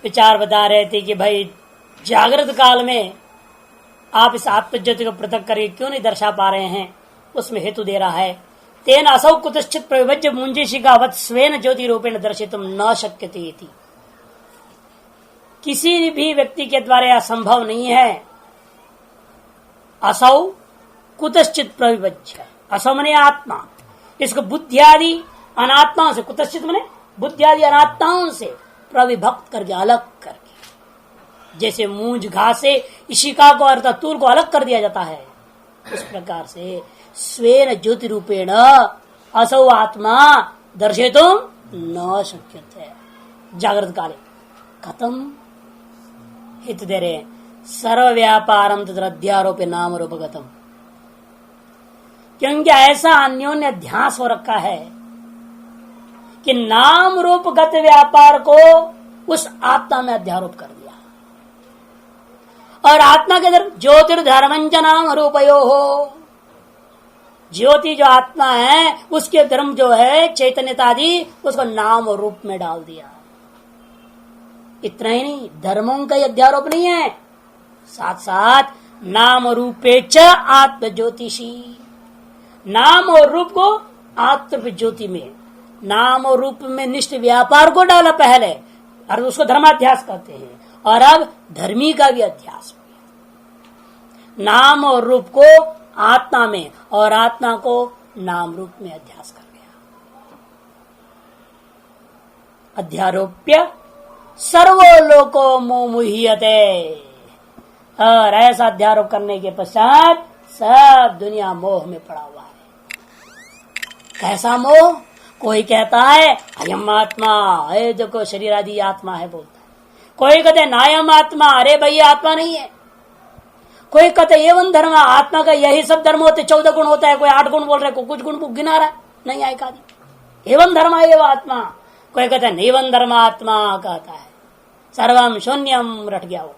विचार बता रहे थे कि भाई जागृत काल में आप इस आत्मज्योति को पृथक करके क्यों नहीं दर्शा पा रहे हैं, उसमें हेतु दे रहा है। तेन असौ कुतश्चित प्रविभज्य मुंजिशिकावत् स्वेन ज्योति रूपेण दर्शितुम न शक्यते इति। किसी भी व्यक्ति के द्वारा यह संभव नहीं है। असौ कुतश्चित प्रविभज्य, असौ मने आत्मा, इसको बुद्धि आदि अनात्माओं से, कुतश्चित मने बुद्धि आदि अनात्माओं से प्रविभक्त करके, अलग करके, जैसे मूंज घास से इशिका को अर्थात तूल को अलग कर दिया जाता है, उस प्रकार से स्वेन ज्योति रूपेण असौ आत्मा दर्शितुम न शक्यते जागृत काले। खत्म हित दे रहे सर्व व्यापारम तथा अध्यारोप नाम रूपगतम, क्योंकि ऐसा अन्योन्य ध्यास हो रखा है कि नाम रूपगत व्यापार को उस आत्मा में अध्यारोप कर दिया। और आत्मा के अंदर ज्योतिर्धर्मंच नाम रूपयो हो, ज्योति जो आत्मा है उसके धर्म जो है चैतन्यता आदि, उसको नाम और रूप में डाल दिया। इतना ही नहीं, धर्मों का अध्यारोप नहीं है, साथ साथ नाम रूपेच आत्म ज्योतिषी, नाम और रूप को आत्म ज्योति में, नाम और रूप में निष्ठ व्यापार को डाला पहले, और उसको धर्माध्यास कहते हैं, और अब धर्मी का भी अध्यास हो गया। नाम और रूप को आत्मा में और आत्मा को नाम रूप में अध्यास कर गया। अध्यारोप्य सर्वो लोको मोमुह्यते, और ऐसा अध्यारोप करने के पश्चात सब दुनिया मोह में पड़ा हुआ है। कैसा मोह? कोई कहता है अयम आत्मा, अरे देखो शरीर आदि आत्मा है बोलता है। कोई कहते हैं नायम आत्मा, अरे भैया आत्मा नहीं है। कोई कहते एवं धर्म, आत्मा का यही सब धर्म होते, 14 गुण होता है, कोई 8 गुण बोल रहा है, कोई कुछ गुण गिना रहा है, नहीं आए का एवं धर्म एवं आत्मा। कोई कहता है नैवं धर्म आत्मा कहता है, सर्वम शून्यम रट गया वो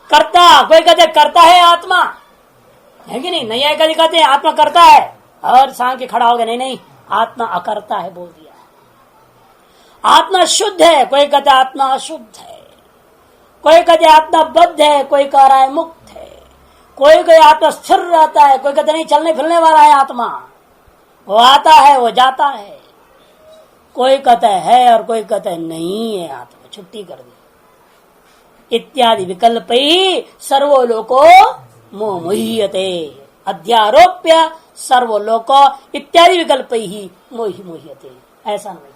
करता। कोई कहते करता है आत्मा, है कि नहीं? नहीं आए का कहते हैं आत्मा करता है, और सांख्य खड़ा हो गया नहीं नहीं आत्मा अकर्ता है बोल दिया। आत्मा शुद्ध है, कोई कहते आत्मा अशुद्ध है। कोई कहते आत्मा बद्ध है, कोई कह रहा है मुक्त है। कोई कोई आत्मा स्थिर रहता है, कोई कहते नहीं चलने फिरने वाला है आत्मा, वो आता है वो जाता है। कोई कहता है और कोई कहता है नहीं है आत्मा, छुट्टी कर दी। इत्यादि विकल्प ही सर्वोलोको मोमुह्यते, अध्यारोप्य सर्वोलोको इत्यादि विकल्प ही मोह्यते। ऐसा नहीं,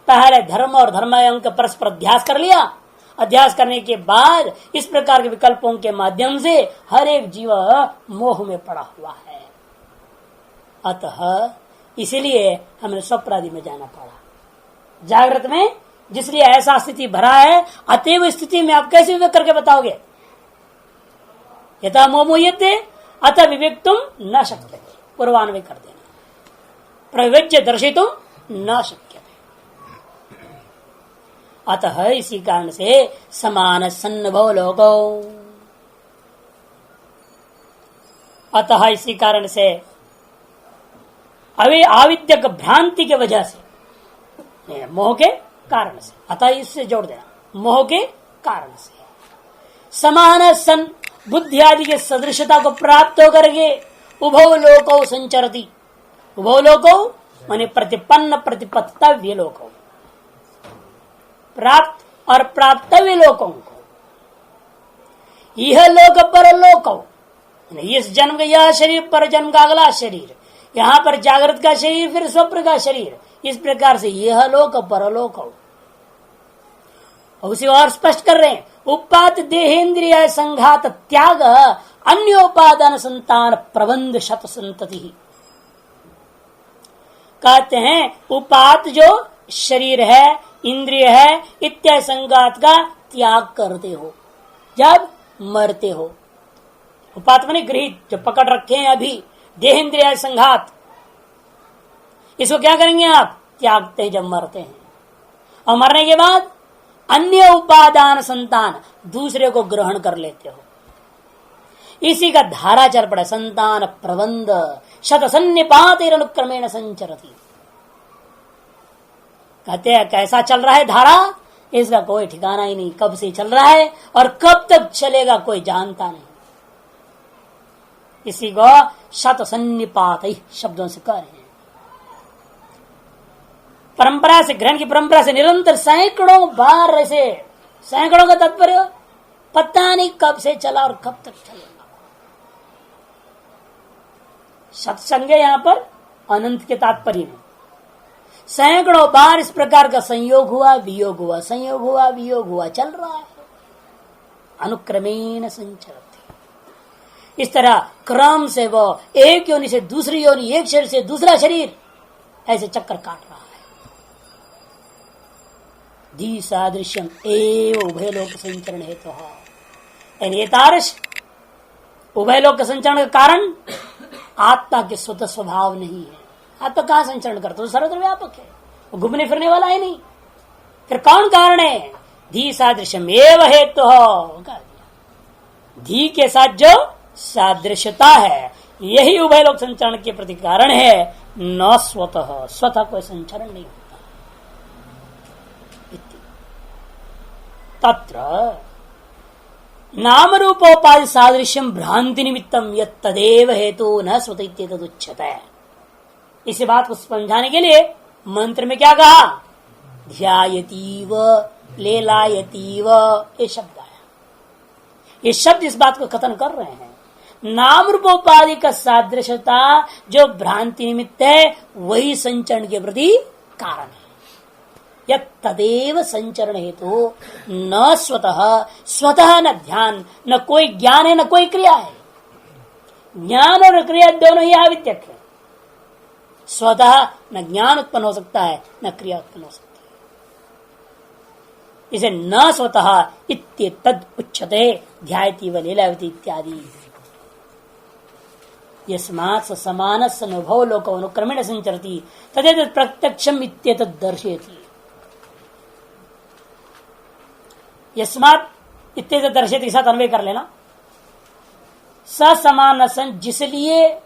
पहले धर्म और धर्मांक परस्पर अध्यास कर लिया। अध्यास करने के बाद इस प्रकार के विकल्पों के माध्यम से हर एक जीव मोह में पड़ा हुआ है। अतः इसलिए हमें स्वप्रादि में जाना पड़ा। जागृत में जिसलिए ऐसा स्थिति भरा है, अतएव स्थिति में आप कैसे विवेक करके बताओगे? यथा मोमुह्यते अतः विवेक तुम न शक्य, पूर्वान्वय कर देना। प्रविवेच्य दर्शितुम न शक्य। अतः इसी कारण से समान सन्नभव लोको, अतः इसी कारण से अवे आविद्यक भ्रांति के वजह से, मोह के कारण से, अतः इससे जोड़ देना, मोह के कारण से समान सन बुद्धि आदि के सदृशता को प्राप्त होकर के उभव लोको संचरती। उभव लोको माने प्रतिपन्न प्रतिपत्तव्य लोको, प्राप्त और प्राप्तव्य लोकों को, यह लोक पर लोको, इस जन्म का यह शरीर, पर जन्म का अगला शरीर, यहाँ पर जागृत का शरीर फिर स्वप्न का शरीर, इस प्रकार से यह लोक परलोक। उसी और स्पष्ट कर रहे हैं, उपात देहेन्द्रिय संघात त्याग अन्योपादान संतान प्रबंध शत संतति। कहते हैं उपात जो शरीर है, इंद्रिय है, इत्यादि संघात का त्याग करते हो जब मरते हो। उपात माने गृहित, जो पकड़ रखे हैं अभी, देहेन्द्रिय संघात, इसको क्या करेंगे आप? त्यागते हैं जब मरते हैं। और मरने के बाद अन्य उपादान संतान, दूसरे को ग्रहण कर लेते हो। इसी का धारा चल पड़ा, संतान प्रबंध शत सन्निपात अनुक्रमेण संचरती। कहते हैं कैसा चल रहा है धारा? इसका कोई ठिकाना ही नहीं, कब से चल रहा है और कब तक चलेगा कोई जानता नहीं। इसी को शत सन्निपात शब्दों से कह रहे हैं। परंपरा से, ग्रहण की परंपरा से निरंतर सैकड़ों बार, ऐसे सैकड़ों का तात्पर्य पता नहीं कब से चला और कब तक चलेगा। सत्संग यहां पर अनंत के तात्पर्य में सैकड़ों बार इस प्रकार का संयोग हुआ, वियोग हुआ, संयोग हुआ, वियोग हुआ, चल रहा है। अनुक्रमेण संचरति, इस तरह क्रम से वो एक योनि से दूसरी योनि, एक शरीर से दूसरा शरीर, ऐसे चक्कर काट रहा है। धी सादृश्यम एव उभय लोक संचरण हेतु, यानी तारस उभय लोक संचरण का कारण आत्मा के स्वतः स्वभाव नहीं है। आत्मा कहां संचरण करता है? सर्वत्र व्यापक है, वो घूमने फिरने वाला है नहीं। फिर कौन कारण है? धी सादृश्यम एव हेतु, धी के साथ जो सादृश्यता है यही उभय लोक संचरण के प्रति कारण है, न स्वतः, स्वतः कोई संचरण नहीं होता। तत्र नाम रूपोपाधि सादृश्यम भ्रांति निमित्तम यदेव हेतु न स्वतः तदुच्यते। इसी बात को समझाने के लिए मंत्र में क्या कहा? ध्यायतीव, लेलायतीव, ये शब्द आया। ये शब्द इस बात को कथन कर रहे हैं। नाम रूपोपाधि का सादृश्यता जो भ्रांति निमित्त है वही संचरण के प्रति कारण है। यद तदेव संचरण हेतु न स्वतः, स्वतः न ध्यान, न कोई ज्ञान है न कोई क्रिया है। ज्ञान और क्रिया दोनों ही आविद्यक है। स्वतः न ज्ञान उत्पन्न हो सकता है न क्रिया उत्पन्न हो सकती है। इसे न स्वतः इत्येतद् उच्यते ध्यायति व लीलावति इत्यादि। यस्मात् समानस्य अनुभव लोको अनुक्रमेण संचरति तदेतत् प्रत्यक्षम् इत्येतद् दर्शयति। यस्मात् इत्येतद् दर्शयति के साथ अन्वय कर लेना। समान, जिसलिए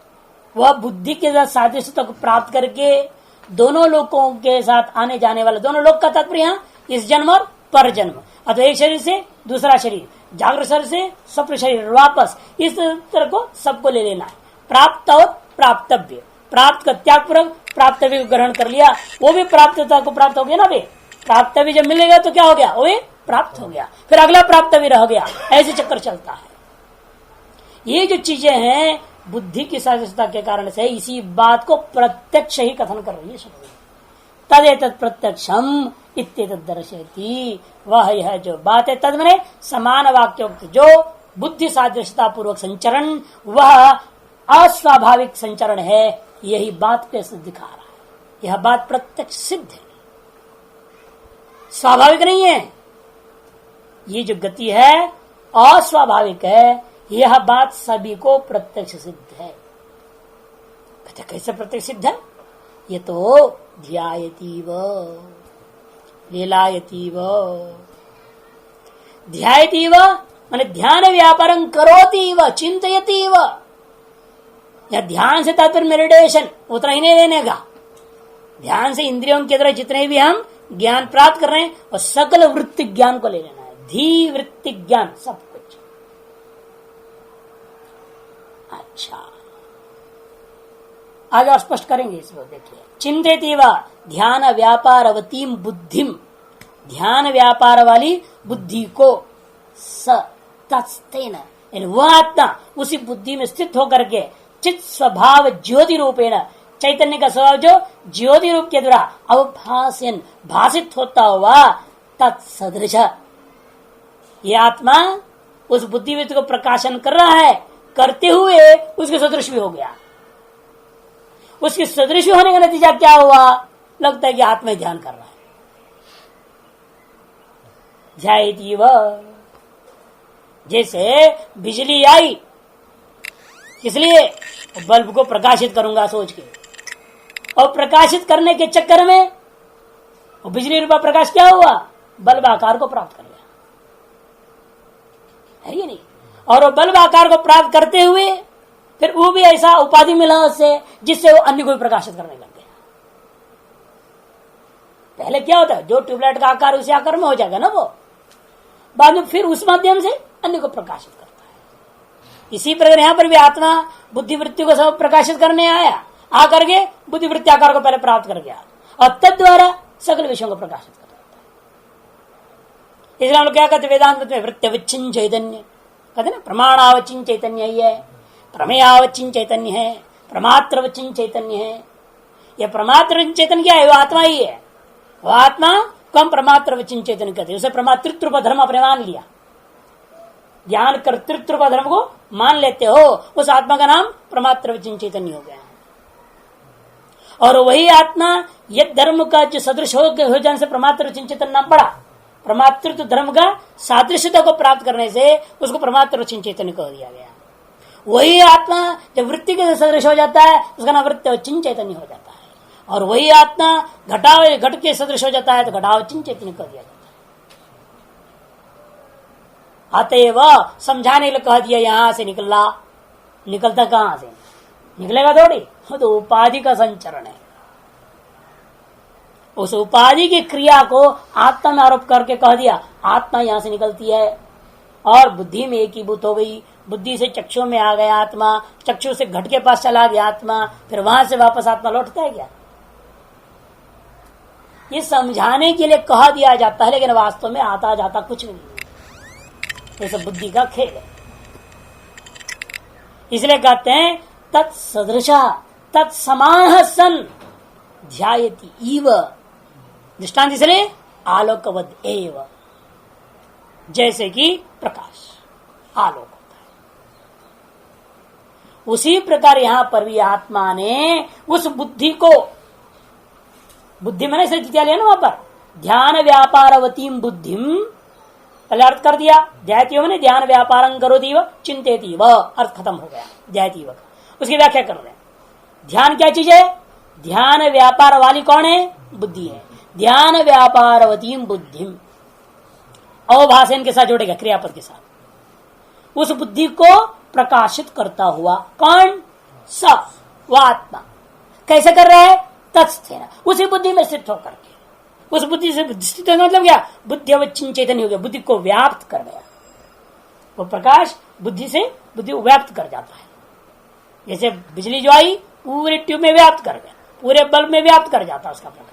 वह बुद्धि के साथ सादृश्यता को प्राप्त करके दोनों लोकों के साथ आने जाने वाला, दोनों लोक का तात्पर्य इस जन्म और पर जन्म, अथवा एक शरीर से दूसरा शरीर, जागृत शरीर से स्वप्न शरीर वापस, इस तरह को सबको ले लेना है। प्राप्त और प्राप्तव्य, प्राप्त का त्याग पूर्वक प्राप्तव्य को ग्रहण कर लिया, वो भी प्राप्तता को प्राप्त हो गया ना। वे प्राप्तव्य जब मिलेगा तो क्या हो गया? वो प्राप्त हो गया, फिर अगला प्राप्तव्य रह गया, ऐसे चक्कर चलता है। ये जो चीजें हैं बुद्धि की सादृश्यता के कारण से, इसी बात को प्रत्यक्ष ही कथन कर रही है शब्द। तदेतत् प्रत्यक्षम इत्येतद् दर्शयति, वह यह जो बात है, तद मने समान वाक्योक्त जो बुद्धि सादृश्यता पूर्वक संचरण वह अस्वाभाविक संचरण है, यही बात पे दिखा रहा है। यह बात प्रत्यक्ष सिद्ध है, स्वाभाविक नहीं है। ये जो गति है अस्वाभाविक है, यह बात सभी को प्रत्यक्ष सिद्ध है। कहते कैसे प्रत्यक्ष सिद्ध है? ये तो ध्यायतीव, लीलायतीव। ध्यायतीव माने ध्यान व्यापारं करोतीव, चिंतयतीव। या ध्यान से तात्पर्य मेडिटेशन उतना ही नहीं लेने का। ध्यान से इंद्रियों के द्वारा जितने भी हम ज्ञान प्राप्त कर रहे हैं और सकल वृत्ति ज्ञान को ले लेना है। धी वृत्ति ज्ञान सब कुछ। अच्छा, आगे और स्पष्ट करेंगे इसको, देखिए। चिंतित ध्यान व्यापारवतीम बुद्धिम, ध्यान व्यापार वाली बुद्धि को स तत्स्तेन, वह आत्मा उसी बुद्धि में स्थित होकर के चित स्वभाव ज्योति रूपेण, चैतन्य का स्वभाव जो ज्योति रूप के द्वारा अवभाषयन भाषित होता हुआ तत्सदृश, ये आत्मा उस बुद्धिवृत्ति को प्रकाशन कर रहा है, करते हुए उसके सदृश भी हो गया। उसके सदृश होने का नतीजा क्या हुआ? लगता है कि आत्मा ध्यान कर रहा है। ध्यायतीव, जैसे बिजली आई, इसलिए बल्ब को प्रकाशित करूंगा सोच के, और प्रकाशित करने के चक्कर में बिजली रूपा प्रकाश क्या हुआ? बल्ब आकार को प्राप्त कर लिया, है ये नहीं? और वो बल्ब आकार को प्राप्त करते हुए फिर वो भी ऐसा उपाधि मिला उससे, जिससे वो अन्य को भी प्रकाशित करने लग गया। पहले क्या होता है, जो ट्यूबलाइट का आकार उसी आकार में हो जाएगा ना, वो बाद में फिर उस माध्यम से अन्य को प्रकाशित करता है। इसी प्रकार यहां पर भी आत्मा बुद्धिवृत्ति को सब प्रकाशित करने आया, आकर के बुद्धिवृत्ति आकार को पहले प्राप्त कर गया और तद द्वारा सकल विषयों को प्रकाशित कर देता है। इसलिए हम लोग क्या कहते वेदांत में वृत्तिवच्छिन्न चैतन्य कहते ना, प्रमाणावचिन्न चैतन्य ही है, प्रमेयावचिन्न चैतन्य है, प्रमात्रवचिन्न चैतन्य है। यह प्रमात्र चैतन्य क्या है, वो आत्मा ही है। वो आत्मा को हम प्रमात्रवचिन्न चैतन्य कहते हैं। उसे प्रमातृत्व का धर्म अपने मान लिया, ज्ञान कर्तृत्व का धर्म को मान लेते हो, उस आत्मा का नाम प्रमात्रवचिन्न चैतन्य हो गया। और वही आत्मा यह धर्म का जो सदृश हो जाने से प्रमात्रवचिन्न चैतन्य नाम पड़ा। प्रमातृत्व धर्म का सादृश्यता को प्राप्त करने से उसको प्रमात्रवचिन्न चैतन्य कह दिया गया। वही आत्मा जब वृत्ति के सदृश हो जाता है उसका नाम वृत्तिवच्छिन्न चैतन्य हो जाता है। और वही आत्मा घट के सदृश हो जाता है तो घटावचिन्न चैतन्य कर दिया जाता है। अतएव समझाने के लिए कह दिया, यहां से निकलता कहां से निकलेगा थोड़ी, तो उपाधि का संचरण है। उस उपाधि की क्रिया को आत्मा में आरोप करके कह दिया आत्मा यहां से निकलती है और बुद्धि में एकीभूत हो गई। बुद्धि से चक्षु में आ गया आत्मा, चक्षु से घट के पास चला गया आत्मा, फिर वहां से वापस आत्मा लौटता है क्या? ये समझाने के लिए कह दिया जाता है, लेकिन वास्तव में आता जाता कुछ नहीं, ये सब बुद्धि का खेल है। इसलिए कहते हैं तत्सदृशा तत्समान सन ध्यायति इव, दृष्टांत इसलिए आलोकवद एव, जैसे कि प्रकाश आलोक होता है, उसी प्रकार यहां पर भी आत्मा ने उस बुद्धि को, बुद्धि मैंने इसे जित्या लिया ना वहां पर, ध्यान व्यापारवतीम बुद्धिम पहले अर्थ कर दिया, ध्यायती मैंने ध्यान व्यापारं करोति व चिंतेति व, अर्थ खत्म हो गया ध्यायती व का। उसकी व्याख्या कर रहे हैं, ध्यान क्या चीज है, ध्यान व्यापार वाली कौन है, बुद्धि है। ध्यान व्यापारवतीम बुद्धिम अवभाषण के साथ जोड़ेगा, क्रियापद के साथ, उस बुद्धि को प्रकाशित करता हुआ कौन, स वह आत्मा। कैसे कर रहा है, तत्स्थेन उसी बुद्धि में स्थित होकर के, उस बुद्धि से स्थित होने मतलब क्या, बुद्धि अवच्छिन्न चैतन्य हो गया, बुद्धि को व्याप्त कर गया। वो प्रकाश बुद्धि से बुद्धि को व्याप्त कर जाता है। जैसे बिजली जो आई पूरे ट्यूब में व्याप्त कर गया, पूरे बल्ब में व्याप्त कर जाता है उसका प्रकाश।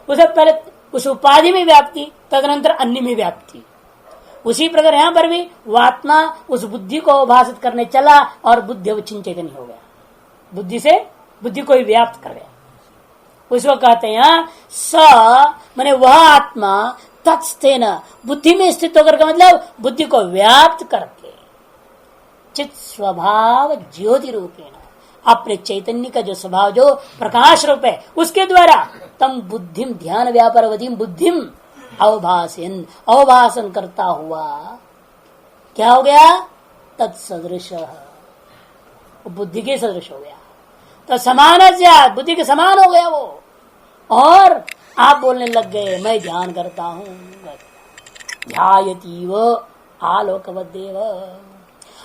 उसे पहले उस उपाधि में व्याप्ति, तदनंतर अन्य में व्याप्ति। उसी प्रकार यहां पर भी वह आत्मा उस बुद्धि को भाषित करने चला और बुद्धि अवच्छिन्न चैतन्य हो गया, बुद्धि से बुद्धि को ही व्याप्त कर गया। उसको कहते हैं स माने वह आत्मा तत्स्थेन बुद्धि में स्थित होकर का मतलब बुद्धि को व्याप्त करके चित स्वभाव ज्योति रूपेण अपने चैतन्य का जो स्वभाव जो प्रकाश रूप है उसके द्वारा तम बुद्धिम ध्यान व्यापारवतीम बुद्धिम अवभाषण करता हुआ क्या हो गया, तत्सदृश, बुद्धि के सदृश हो गया। तो समान बुद्धि के समान हो गया वो, और आप बोलने लग गए मैं ध्यान करता हूं, ध्यायतीव आलोकवदेव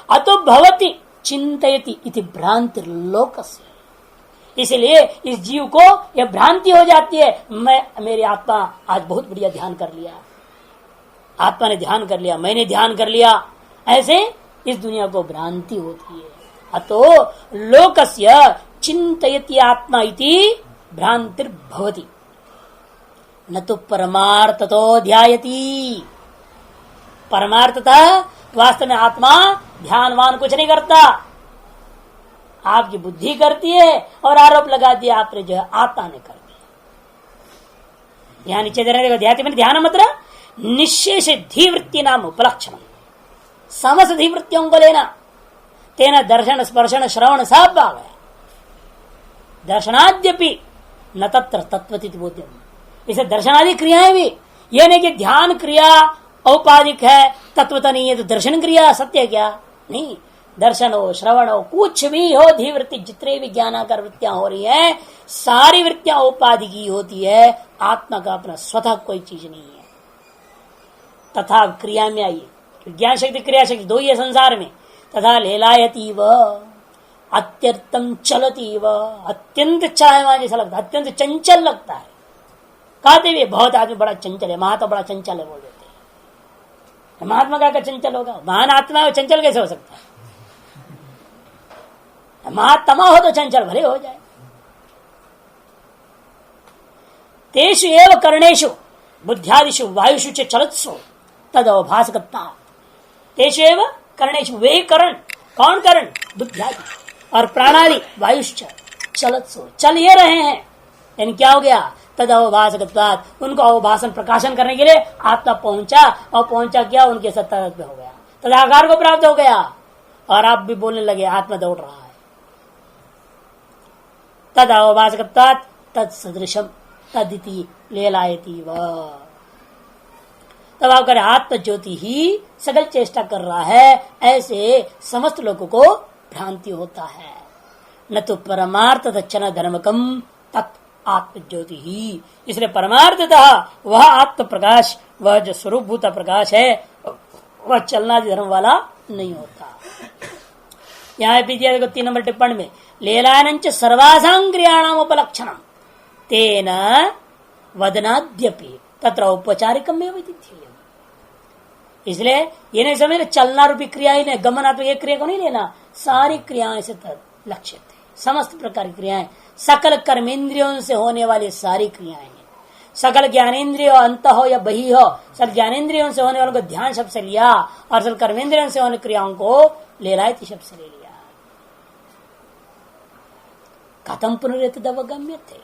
अतो भवति चिंतयति इति भ्रांति लोकस्य। इसलिए इस जीव को यह भ्रांति हो जाती है, मेरी आत्मा आज बहुत बढ़िया ध्यान कर लिया, आत्मा ने ध्यान कर लिया, मैंने ध्यान कर लिया, ऐसे इस दुनिया को भ्रांति होती है। अतो लोकस्य चिंतयति आत्मा इति भ्रांतिर्भवति न तो परमार्थतो ध्यायति। परमार्थतः वास्तव में आत्मा ध्यानवान कुछ नहीं करता, आपकी बुद्धि करती है और आरोप लगा दिया आपने जो है आत्मा ने कर दिया। यहां नीचे देने ध्याति में ध्यान मतलब निशेष धीवृत्ति नाम उपलक्षण, समस्त धीवृत्तियों को लेना, तेना दर्शन स्पर्शन श्रवण सब आ गया। दर्शनाद्यपि न तत्र तत्वति बोध्यम, इसे दर्शनादि क्रियाएं भी, यह नहीं कि ध्यान क्रिया औपाधिक है तत्वता नहीं है तो दर्शन क्रिया सत्य क्या नहीं। दर्शन हो श्रवण हो कुछ भी हो, धीवृत्ति जितने भी ज्ञानाकार वृत्तियां हो रही है सारी वृत्तियां औपाधि की होती है, आत्मा का अपना स्वतः कोई चीज नहीं है। तथा क्रिया में आइए, ज्ञान शक्ति क्रिया शक्ति दो ही है संसार में। तथा लेलायती व अत्यंतम चलती व, अत्यंत चाहवान जैसा लगता है, अत्यंत चंचल लगता है। कहते भी बहुत आदमी बड़ा चंचल है, महात्मा बड़ा चंचल है बोल देते हैं। महात्मा का चंचल होगा? महान आत्मा है, चंचल कैसे हो सकता है? महात्मा हो तो चंचल भले हो जाए। तेषु एव कर्णेषु बुद्ध्यादिषु वायुषु च चलत्सु तद अवभासकता। तेषु एव कर्णेषु, वे करण, कौन करण? बुद्ध्यादि और प्राणादि वायुश्च चलत्सु, चल ये रहे हैं। यानी क्या हो गया? तद अवभासकत्वात्, उनको अवभाषण प्रकाशन करने के लिए आत्मा पहुंचा, और पहुंचा क्या? उनके सत्ता में हो गया, तदाकार को प्राप्त हो गया, और आप भी बोलने लगे आत्मा दौड़ रहा है। तद अवभासकत्वात् तद सदृशम तदिति लेलायति व। तब आप करें आत्म ज्योति ही सकल चेष्टा कर रहा है, ऐसे समस्त लोगों को भ्रांति होता है। न तो परमार्थ दक्षिण धर्मकम तत् आत्म ज्योति ही। इसलिए परमार्थतः वह आत्म प्रकाश, वह जो स्वरूपभूत प्रकाश है, वह चलना धर्म वाला नहीं होता। यहाँ पीछे देखो 3 नंबर टिप्पणी में, लेलायनंच सर्वासां क्रियाणाम उपलक्षणम तेन वदनाद्यपि तत्र औपचारिकम एवं विधिध्येयम्। इसलिए ये नहीं समझ, चलना रूपी क्रिया ही नहीं, गमनात्मक एक क्रिया को नहीं लेना, सारी क्रियाएं से लक्षित है। समस्त प्रकार की क्रियाएं, सकल कर्मेंद्रियों से होने वाली सारी क्रियाएं हैं। सकल ज्ञानेन्द्रियों अंत हो या बही हो, सब ज्ञानेन्द्रियों से होने वालों को ध्यान शब्द से लिया, और सब कर्मेंद्रियों से होने क्रियाओं को लेलायति शब्द से ले लिया। कथम पुनरेतदवगम्य थे,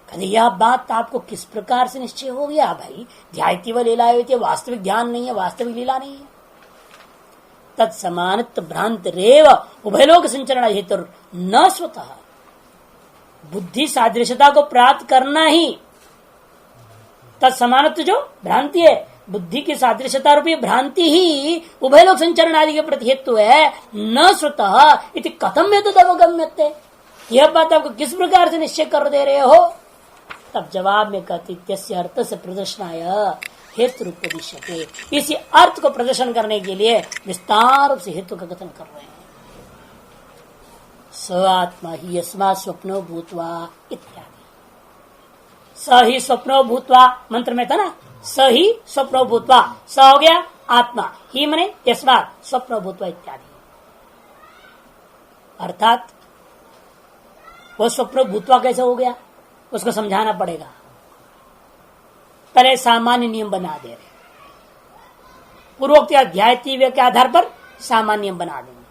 यह बात आपको किस प्रकार से निश्चय हो गया? भाई ध्यायति व लीलायति, वास्तविक ध्यान नहीं है, वास्तविक लीला नहीं है। तत्समानत्व भ्रांत रेव उभयलोक संचरण हेतु न स्वतः, बुद्धि सादृश्यता को प्राप्त करना ही तत्समानत्व जो भ्रांति है, बुद्धि की सादृश्यता रूपी भ्रांति ही उभयलोक संचरण आदि के प्रति हेतु है। न स्वतः इति कथम हेतु अवगम्यते, यह बात आपको किस प्रकार से निश्चय कर दे रहे हो? तब जवाब में कहती त्यस्य अर्थ से प्रदर्शनाय हेतु रूपदिश्यते, इसी अर्थ को प्रदर्शन करने के लिए विस्तार से हेतु का कथन कर रहे हैं। स आत्मा ही यस्मात् स्वप्नो भूत्वा इत्यादि। स ही स्वप्नो भूत्वा मंत्र में था ना, स ही स्वप्नो भूत्वा, स हो गया आत्मा, ही मने यस्मात् स्वप्नो भूत्वा इत्यादि। अर्थात वो स्वप्नो भूत्वा कैसे हो गया, उसको समझाना पड़ेगा। पहले सामान्य नियम बना दे रहे, पूर्वोक्त अध्याय के आधार पर सामान्य नियम बना देंगे।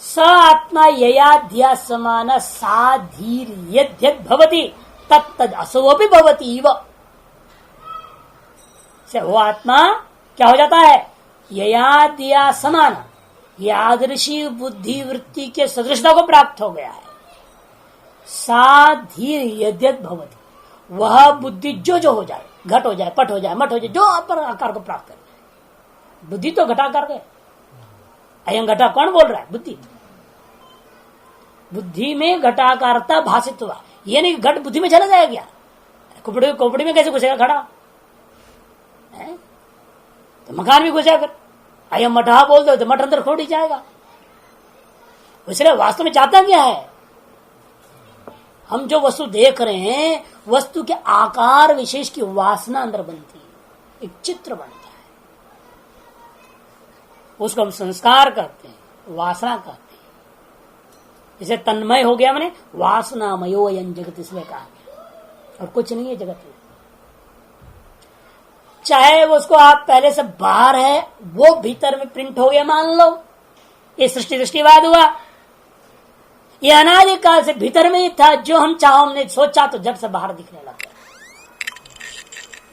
स आत्मा ययाध्या समान साधीर यद्यद् भवति तत्तद् असोऽपि भवति इव। वो आत्मा क्या हो जाता है? ययाध्या समान, यादृशी बुद्धि वृत्ति के सदृशता को प्राप्त हो गया है। साधीर यद्यद् भवति, वह बुद्धि जो हो जाए, घट हो जाए, पट हो जाए, मठ हो जाए, जो पर आकार को प्राप्त कर जाए। बुद्धि तो घटाकार के, अयं घटा कौन बोल रहा है? बुद्धि। बुद्धि में घटाकारता भाषित हुआ, ये नहीं घट बुद्धि में चला जाएगा क्या? खोपड़ी में कैसे घुसेगा खड़ा है? तो मकान भी घुसेगा, अयं मठा बोल दो तो मठ अंदर खोपड़ी जाएगा। इसलिए वास्तव में चाहता क्या है? हम जो वस्तु देख रहे हैं, वस्तु के आकार विशेष की वासना अंदर बनती है, एक चित्र बनता है, उसको हम संस्कार कहते हैं, वासना कहते हैं। इसे तन्मय हो गया मैंने वासनामयोयं जगत, इसलिए कहा गया, और कुछ नहीं है जगत में। चाहे वो उसको आप पहले से बाहर है, वो भीतर में प्रिंट हो गया मान लो, ये सृष्टि दृष्टिवाद हुआ। ये अनादि काल से भीतर में ही था, जो हम चाहो हमने सोचा तो झट से बाहर दिखने लग गया।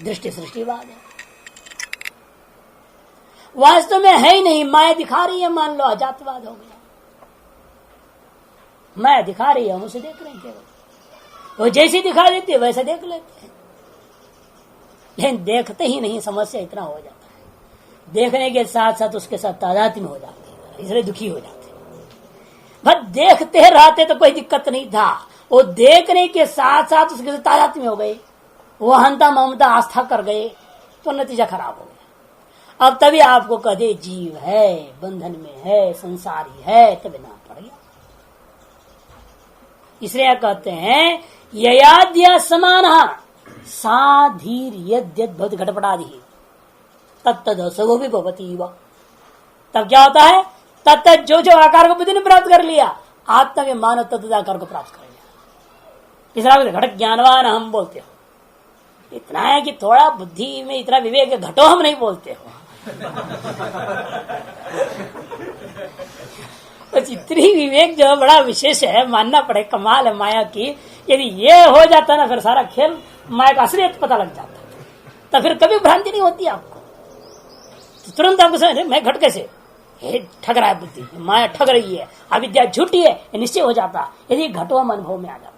दृष्टि सृष्टिवाद है, वास्तव में है ही नहीं, माया दिखा रही है मान लो, अजातवाद हो गया। माया दिखा रही है, हम उसे देख रहे हैं केवल, वो जैसी दिखा देती है वैसे देख लेते हैं, लेकिन देखते ही नहीं। समस्या इतना हो जाता है, देखने के साथ साथ उसके साथ तादात्म्य हो जाती है, इसलिए दुखी हो जाते हैं। बस देखते रहते तो कोई दिक्कत नहीं था, वो देखने के साथ साथ उसके साथ तादात्म्य हो गए, वो हंता ममता आस्था कर गए, तो नतीजा खराब हो गया। अब तभी आपको कहे जीव है, बंधन में है, संसारी है, तभी ना पड़ गया। इसलिए कहते हैं ययाद्या समान साधीर यद यद भवति घटपटादि तत्तद असो भी भवती व। तब क्या होता है, तत्त जो जो आकार को बुद्धि ने प्राप्त कर लिया, आत्मा के मानव तत्त आकार को प्राप्त कर लिया। इस घट ज्ञानवान हम बोलते हो, इतना है कि थोड़ा बुद्धि में इतना विवेक घटो हम नहीं बोलते हो। इतनी विवेक जो बड़ा विशेष है, मानना पड़े, कमाल है माया की। यदि ये हो जाता ना, फिर सारा खेल माया का असलियत पता लग जाता, तो फिर कभी भ्रांति नहीं होती आपको। तो तुरंत आपको समझ मैं घट कैसे ठग रहा है, बुद्धि माया ठग रही है, अविद्या झूठी है, निश्चय हो जाता यदि घटोम अनुभव में आ जाता।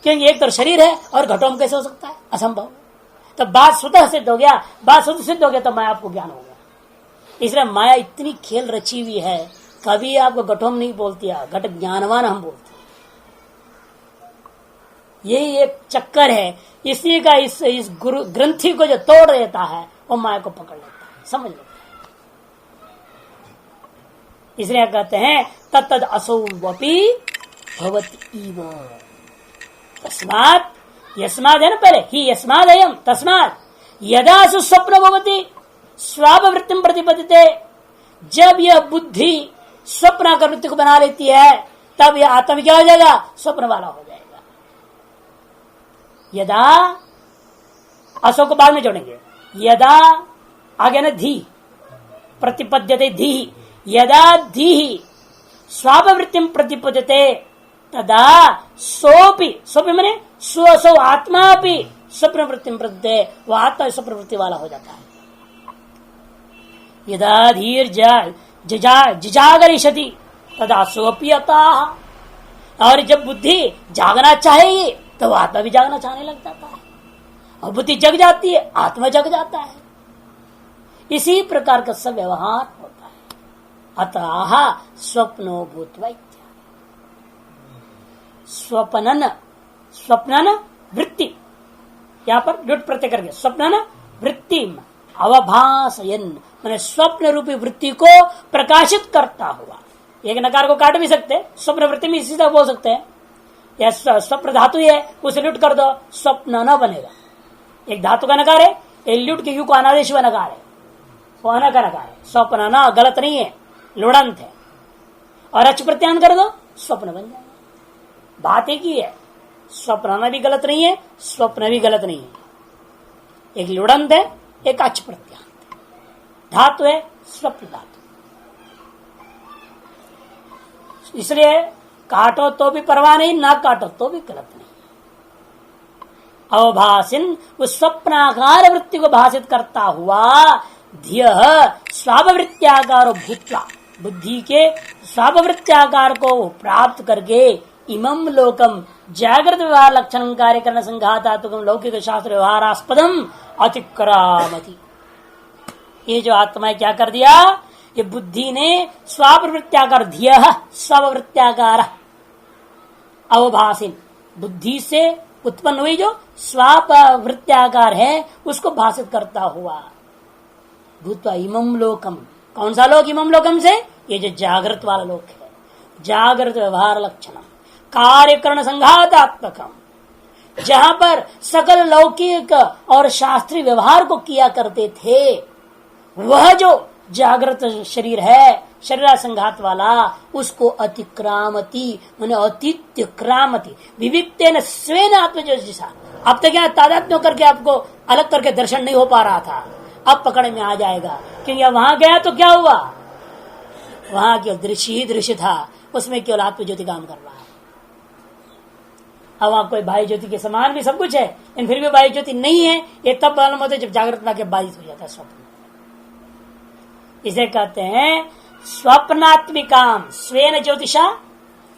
क्योंकि एक तो शरीर है और घटोम कैसे हो सकता है, असंभव। तो बात स्वतः सिद्ध हो गया, बात स्वतः सिद्ध हो गया तो माया आपको ज्ञान हो गया। इसलिए माया इतनी खेल रची हुई है, कभी आपको घटोम नहीं बोलती है, घट ज्ञानवान हम बोलते हैं। यही एक चक्कर है, इसी का इस गुरु ग्रंथि को जो तोड़ देता है वो माया को पकड़ लेता है, समझ लेता है। इसलिए कहते हैं तत्तद असौ वपि भवति इव। तस्मात्, यस्मात् है ना पहले, ही यस्मात् अयम् तस्मात् यदा सुस्वप्न भवति स्वाववृत्तिम प्रतिपद्यते। जब यह बुद्धि स्वप्न आकार वृत्ति को बना लेती है, तब यह आत्मा क्या हो जाएगा, स्वप्न वाला हो जाएगा। यदा, असो को बाद में जोड़ेंगे, यदा आगे ना धी, प्रतिपद्यते धी, यदा धी स्वाववृत्तिम प्रतिपद्यते तदा सोपि, सोपि माने स्वसो आत्मा भी स्वप्न वृत्ति प्रत्यय, वह आत्मा स्वप्न वृत्ति वाला हो जाता है। यदा धीर जिजागरिष्यति तदा सोपि अतः। और जब बुद्धि जागना चाहेगी तो आत्मा भी जागना चाहने लग जाता है, और बुद्धि जग जाती है, आत्मा जग जाता है। इसी प्रकार का सब व्यवहार होता है। अतः स्वप्नो भूत्वा, स्वप्नन, स्वप्नन वृत्ति, यहां पर लुट प्रत्यय करके स्वप्नन वृत्ति अवभासयन, मैंने स्वप्न रूपी वृत्ति को प्रकाशित करता हुआ। एक नकार को काट भी सकते, स्वप्न वृत्ति में इसी तरह बोल सकते हैं। या स्वप्न धातु है, उसे लुट कर दो, स्वप्न न बनेगा। एक धातु का नकार है, एक लुट के यू को अनादेश हुआ नकार है, वो अना का नकार है। स्वप्न न गलत नहीं है, लुड़ंत है। और अच प्रत्यान कर दो, स्वप्न बन जाएगा। बात एक ही है, स्वप्न भी गलत नहीं है, स्वप्न भी गलत नहीं है। एक लुड़ंत है, एक अच प्रत्यांत है। धातु है स्वप्न धातु। इसलिए काटो तो भी परवाह नहीं, ना काटो तो भी गलत नहीं। अवभाषिन उस स्वप्नाकार वृत्ति को भाषित करता हुआ धिय स्वाववृत्त्याकार भूत्वा, बुद्धि के स्वाववृत्त्याकार को प्राप्त करके इमं लोकम जागृत व्यवहार लक्षण कार्य करने संघातात्मकम लौकिक शास्त्र व्यवहारास्पदम अतिक्रामति। ये जो आत्मा क्या कर दिया, ये बुद्धि ने स्वावृत्त्याकार, धिय स्वावृत्त्याकार अवभाषिन, बुद्धि से उत्पन्न हुई जो स्वावृत्त्याकार है उसको भाषित करता हुआ भूत्वा इमं लोकम। कौन सा लोक इमं लोकम से, ये जो जागृत वाला लोक है, जागृत व्यवहार लक्षण कार्यकरण संघातात्मकम, जहां पर सकल लौकिक और शास्त्रीय व्यवहार को किया करते थे, वह जो जागृत शरीर है, शरीर संघात वाला, उसको अतिक्रामति माने अतिथ्य क्रामति विविक्तेन स्वेन आत्मज्योतिषा। अब तक यहाँ तादात्म्य करके आपको अलग करके दर्शन नहीं हो पा रहा था, अब पकड़ में आ जाएगा। क्योंकि वहां गया तो क्या हुआ, वहां केवल दृश्य ही दृश्य था, उसमें केवल आत्मज्योति काम कर रहा है। अब वहां कोई भाई ज्योति के समान भी सब कुछ है, लेकिन फिर भी भाई ज्योति नहीं है। ये तब मालूम होता है जब जागृत के बाधित हो जाता है स्वप्न। इसे कहते हैं स्वप्नात्मिकाम स्वेन ज्योतिषा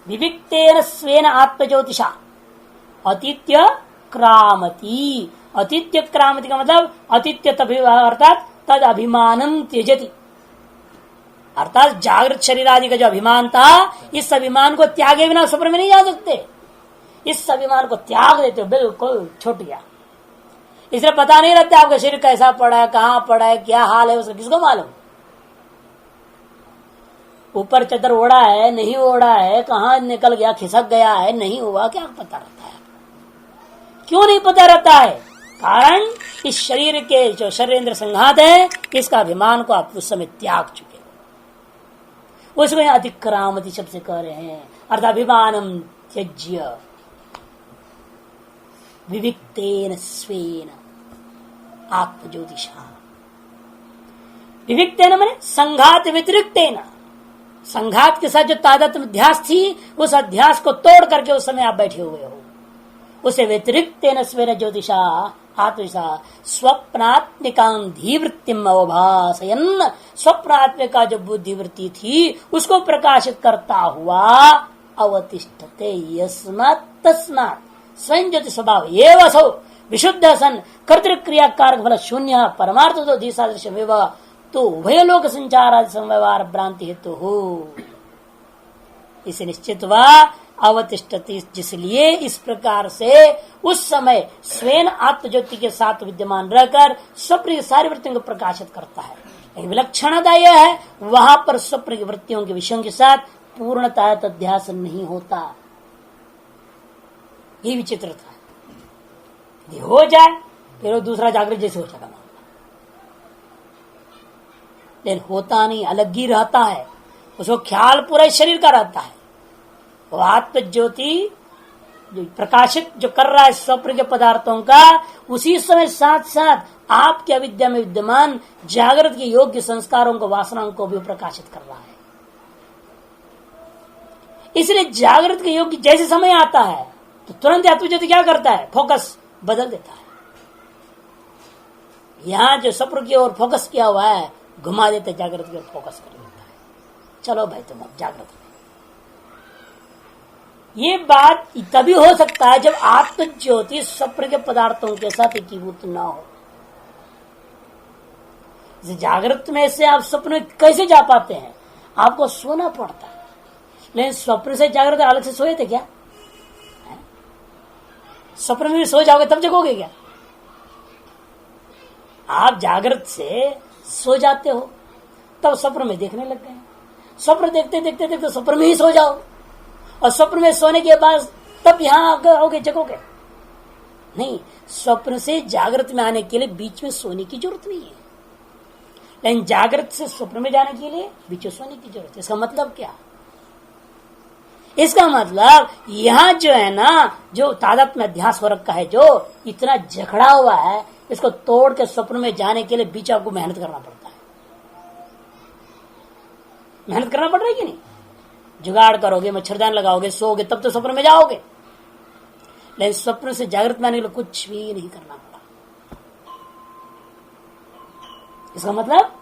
विविक्तेन स्वेन आत्म ज्योतिषा अतिथ्य क्रामति। अतिथ्य क्रामति का मतलब अतिथ्य तभी अर्थात तद अभिमानम त्यजति, अर्थात जागृत शरीर आदि का जो अभिमान था, इस अभिमान को त्यागे बिना स्वप्न में नहीं जा सकते। इस अभिमान को त्याग देते हो, बिल्कुल छूट गया। इसलिए पता नहीं रहता आपका शरीर कैसा पड़ा है, कहाँ पड़ा है, क्या हाल है, उसका किसको मालूम। ऊपर चादर ओढ़ा है, नहीं ओढ़ा है, कहाँ निकल गया, खिसक गया है, नहीं हुआ, क्या पता रहता है। क्यों नहीं पता रहता है? कारण इस शरीर के जो शरीरेंद्र संघात है, इसका अभिमान को आप उस समय त्याग चुके हो। उसमें अधिक्रामति शब्द से कह रहे हैं, अर्थात अभिमानम त्यज्य विविक्तेन स्वेन आत्मज्योतिषा। विविक्तेन माने संघात व्यतिरिक्तेन, संघात के साथ जो तादात्म्य अध्यास थी, उस अध्यास को तोड़ करके उस समय आप बैठे हुए हो। उसे व्यतिरिक्तेन स्वेन ज्योतिषा आत्मशा स्वप्नात्मिकां धीवृत्तिम अवभासयन्, स्वप्नात्मिका जो बुद्धिवृत्ति थी उसको प्रकाशित करता हुआ अवतिष्ठते यस्मात् तस्मात् स्वयं ज्योति स्वभाव एव असौ विशुद्ध सन कर्तृक्रिया कारक फल शून्य परमार्थ तो धीसादृश विवाह तो उभय लोक संचार संव्यवहार भ्रांति हेतु हो। इसे निश्चित हुआ अवतिष्ठति, जिसलिए इस प्रकार से उस समय स्वयं आत्मज्योति के साथ विद्यमान रहकर स्वप्न की सारी वृत्तियों को प्रकाशित करता है। लेकिन विलक्षणता यह है, वहां पर स्वप्न की वृत्तियों के विषयों के साथ पूर्णतः अध्यास नहीं होता। ये विचित्रता है। हो जाए फिर वो दूसरा जागृत जैसे हो जाएगा, लेकिन होता नहीं, अलग ही रहता है। उसको ख्याल पूरा शरीर का रहता है। वो आत्म ज्योति जो प्रकाशित जो कर रहा है स्वप्न के पदार्थों का, उसी समय साथ साथ आपके अविद्या में विद्यमान जागृत के योग्य संस्कारों को, वासनाओं को भी प्रकाशित कर रहा है। इसलिए जागृत के योग्य जैसे समय आता है तो तुरंत आत्मज्योति क्या करता है? फोकस बदल देता है। यहां जो स्वप्न की ओर फोकस किया हुआ है, घुमा देते जागृत की ओर फोकस कर देता है। चलो भाई तुम अब जागृत में। ये बात तभी हो सकता है जब आत्मज्योति स्वप्न के पदार्थों के साथ एकीभूत ना हो। जागृत में से आप स्वप्न में कैसे जा पाते हैं? आपको सोना पड़ता है। लेकिन स्वप्न से जागृत अलग से सोए थे क्या? स्वप्न में भी सो जाओगे तब जगोगे क्या? आप जागृत से सो जाते हो तब स्वप्न में देखने लग गए। स्वप्न देखते देखते देखते स्वप्न में ही सो जाओ, और स्वप्न में सोने के बाद तब यहां आओगे, जगोगे नहीं। स्वप्न से जागृत में आने के लिए बीच में सोने की जरूरत नहीं है, लेकिन जागृत से स्वप्न में जाने के लिए बीच में सोने की जरूरत है। इसका मतलब क्या? इसका मतलब यहां जो है ना, जो तादात्म्य अध्यास हो रखा है, जो इतना जकड़ा हुआ है, इसको तोड़ के स्वप्न में जाने के लिए बीच आपको मेहनत करना पड़ता है। मेहनत करना पड़ रहा है कि नहीं? जुगाड़ करोगे, मच्छरदान लगाओगे, सोओगे, तब तो स्वप्न में जाओगे। लेकिन स्वप्न से जागृत में आने के लिए कुछ भी नहीं करना पड़ा। इसका मतलब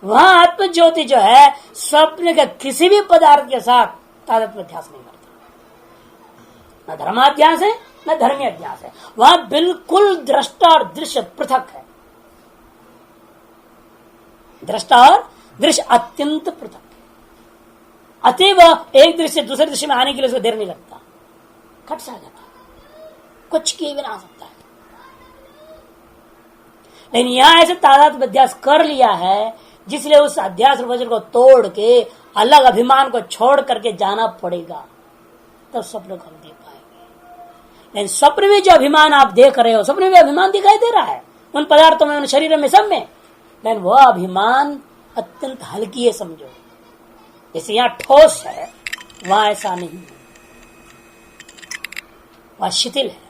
वहां आत्मज्योति जो है स्वप्न के किसी भी पदार्थ के साथ तादात्म्य अध्यास नहीं करता। न धर्माध्यास है न धर्मी अध्यास है। वहां बिल्कुल दृष्टा और दृश्य पृथक है। दृष्टा और दृश्य अत्यंत पृथक है। अतएव एक दृश्य से दूसरे दृश्य में आने के लिए उसको देर नहीं लगता, खट सा जाता, कुछ किए बिना आ सकता है। लेकिन यहां ऐसे तादात्म्य अध्यास कर लिया है, जिसलिए उस अध्यास वज्र को तोड़ के अलग अभिमान को छोड़ करके जाना पड़ेगा, तब स्वप्न को हम देख पाएंगे। लेकिन स्वप्न में जो अभिमान आप देख रहे हो, स्वप्न में अभिमान दिखाई दे रहा है उन पदार्थों में, उन शरीर में, सब में, लेकिन वह अभिमान अत्यंत हल्की है, समझो। जैसे यहाँ ठोस है, वहां ऐसा नहीं है, वहां शिथिल है।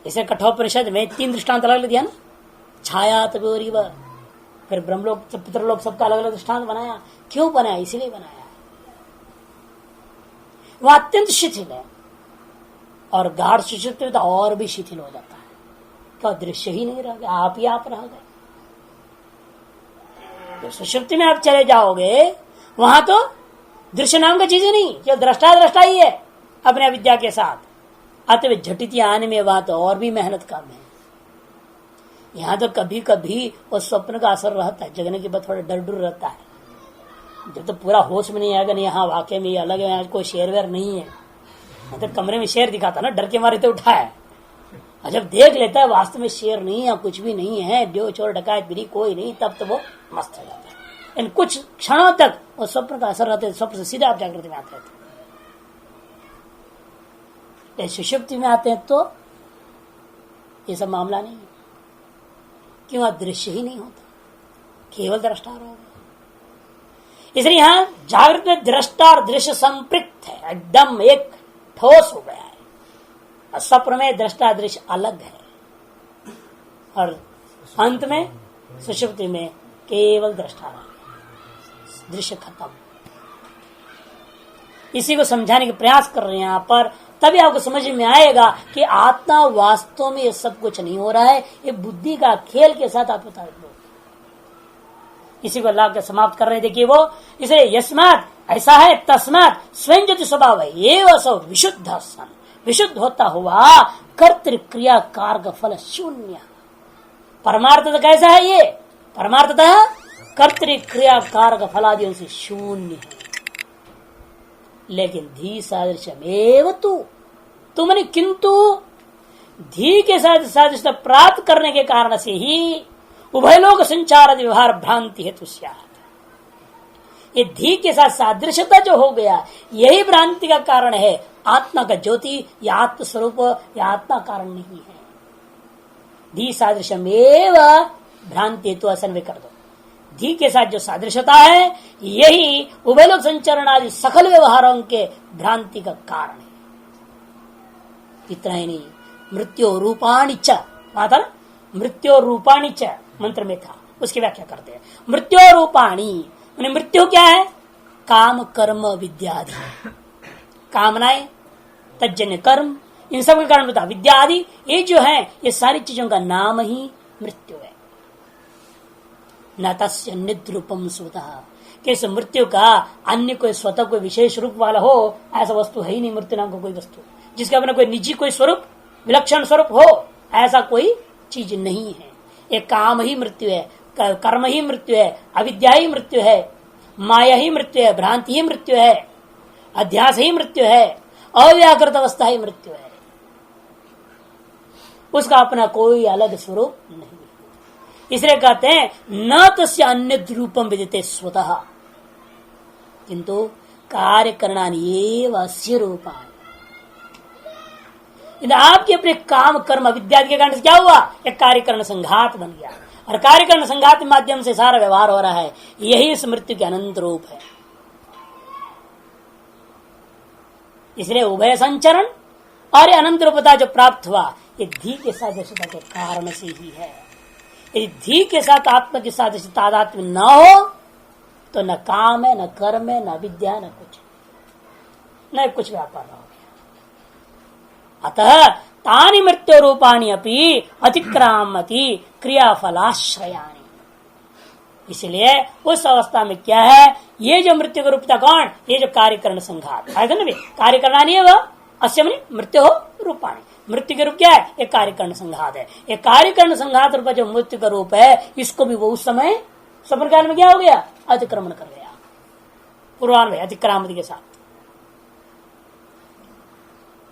जैसे कठोपनिषद में 3 दृष्टांत अलग दिया ना, छाया तबोरिव, फिर ब्रह्मलोक पितरलोक, सबका अलग अलग दृष्टांत बनाया। क्यों बनाया? इसीलिए बनाया। वह अत्यंत शिथिल है, और गाढ़ सुषुप्ति में तो और भी शिथिल हो जाता है। क्या दृश्य ही नहीं रह गया, आप ही आप रह गए। तो सुषुप्ति में आप चले जाओगे, वहां तो दृश्य नाम का चीज ही नहीं, जो दृष्टा दृष्टा ही है अपने अविद्या के साथ। अतः झटिति आने में वहां तो और भी मेहनत कम है। यहाँ तो कभी कभी वो स्वप्न का असर रहता है, जगने के बाद थोड़ा डर डर रहता है। जब तो पूरा होश में नहीं आएगा, नहीं यहाँ वाकई में अलग है, यहाँ कोई शेर वेर नहीं है। तो कमरे में शेर दिखाता ना, डर के मारे तो उठा है, और जब देख लेता है वास्तव में शेर नहीं है, कुछ भी नहीं है, डो चोर डकायत बिरी कोई नहीं, तब तो वो मस्त हो जाता है। इन कुछ क्षणों तक वो स्वप्न का असर रहता है, स्वप्न से सीधा आप जागृति में आते हैं। सुषुप्ति में आते हैं तो ये सब मामला नहीं है। क्यों? दृश्य ही नहीं होता, केवल दृष्टा रह गया। इसलिए यहां जागृत में दृष्टा और दृश्य संपृक्त है, एकदम एक ठोस हो गया है। और स्वप्न में दृष्टा दृश्य अलग है, और अंत में सुषुप्ति में केवल दृष्टा रह गया, दृश्य खत्म। इसी को समझाने का प्रयास कर रहे हैं यहाँ पर, तभी आपको समझ में आएगा कि आत्मा वास्तव में ये सब कुछ नहीं हो रहा है, ये बुद्धि का खेल के साथ आप बता दो। इसी को अल्लाह के समाप्त कर रहे हैं। देखिए वो, इसलिए यस्मात् ऐसा है, तस्मात् स्वयं ज्योति स्वभाव है, ये वह विशुद्ध सन, विशुद्ध होता हुआ कर्तृक्रिया कार्य फल शून्य। परमार्थतः कैसा है ये? परमार्थतः कर्तृक्रिया कार्य फलादियों से शून्य है। लेकिन धी सादृश्यमेव तू मैंने किंतु धी के साथ सादृश्य प्राप्त करने के कारण से ही उभय लोक संचार व्यवहार भ्रांति हेतु ये धी के साथ सादृश्यता जो हो गया, यही भ्रांति का कारण है। आत्मा का ज्योति या आत्म स्वरूप या आत्मा कारण नहीं है। धी सादृश्यमेव भ्रांति हेतु असन्वय कर दो। धी के साथ जो सादृश्यता है, यही उभय लोक संचरण आदि सकल व्यवहारों के भ्रांति का कारण है। इतना ही नहीं, मृत्यु रूपाणि च, माता मृत्यु रूपाणि च मंत्र में था, उसकी व्याख्या करते हैं। मृत्यु रूपाणी मृत्यु क्या है? काम कर्म विद्यादि, कामनाएं तज्जन्य कर्म, इन सब के कारण बता विद्या आदि, ये जो है ये सारी चीजों का नाम ही मृत्यु है। न तस्य निद्रूपम स्वतः, कि इस मृत्यु का अन्य कोई स्वतः कोई विशेष रूप वाला हो, ऐसा वस्तु है ही नहीं। मृत्यु नाम का कोई वस्तु जिसका अपना कोई निजी कोई स्वरूप विलक्षण स्वरूप हो, ऐसा कोई चीज नहीं है। एक काम ही मृत्यु है, कर्म ही मृत्यु है, अविद्या ही मृत्यु है, माया ही मृत्यु है, भ्रांति ही मृत्यु है, अध्यास ही मृत्यु है, अव्याकृत अवस्था ही मृत्यु है। उसका अपना कोई अलग स्वरूप नहीं। इसलिए कहते हैं न तस्य अन्य रूपम विदिते स्वतः, किंतु कार्य करणानि अस्य रूपाणि। आपके अपने काम कर्म विद्या के कारण से क्या हुआ? एक कार्यकरण संघात बन गया, और कार्यकरण संघात के माध्यम से सारा व्यवहार हो रहा है। यही इस मृत्यु के अनंत रूप है। इसलिए उभय संचरण और अनंत रूपता जो प्राप्त हुआ, ये धी के सादृश्यता के कारण से ही है। यदि धी के साथ आत्मा के साथ तादात्म्य न हो तो न काम है, न कर्म है, न विद्या, न कुछ व्यापार हो गया। अतः तानि मृत्यु रूपाणी अपि अतिक्रामति क्रियाफलाश्रयाणि। इसलिए उस अवस्था में क्या है, ये जो मृत्यु का रूपता कौन? ये जो कार्यकरण संघात है ना, कार्यकरणानी है वह अस्य मृत्यु हो रूपाणी। मृत्यु के रूप क्या है? एक कार्यकरण संघात है। एक कार्यकरण संघात रूप जो मृत्यु का रूप है, इसको भी वो उस समय स्वप्न काल में क्या हो गया? अतिक्रमण कर गया, पूर्वान में अतिक्रामति के साथ।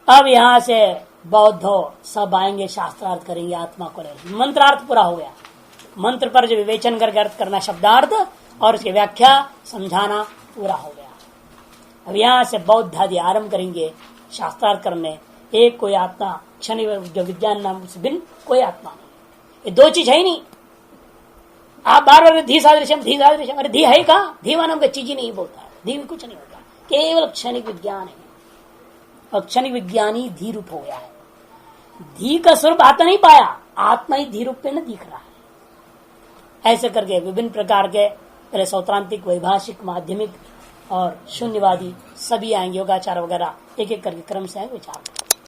अब यहां से बौद्धो सब आएंगे, शास्त्रार्थ करेंगे, आत्मा को लेंगे। मंत्रार्थ पूरा हो गया। मंत्र पर जो विवेचन करके अर्थ करना शब्दार्थ और उसकी व्याख्या समझाना पूरा हो गया। अब यहां से बौद्ध आदि आरंभ करेंगे शास्त्रार्थ करने। एक कोई आत्मा क्षण जो विज्ञान नाम से भिन्न कोई आत्मा नहीं, ये दो चीज है ही नहीं। आप बार बार धी सादृश्यम धी सादृश्यम, अरे धी है कहाँ? धी नाम का चीज ही नहीं बोलता है, धी में कुछ नहीं होता, केवल क्षणिक विज्ञान है। और क्षणिक विज्ञानी धी रूप हो गया है। धी का स्वरूप आता नहीं पाया, आत्मा ही धी रूप पे न दिख रहा है। ऐसे करके विभिन्न प्रकार के पहले सौत्रांतिक, वैभाषिक, माध्यमिक और शून्यवादी सभी आएंगे, योगाचार वगैरह एक एक करके क्रम से आएंगे विचार।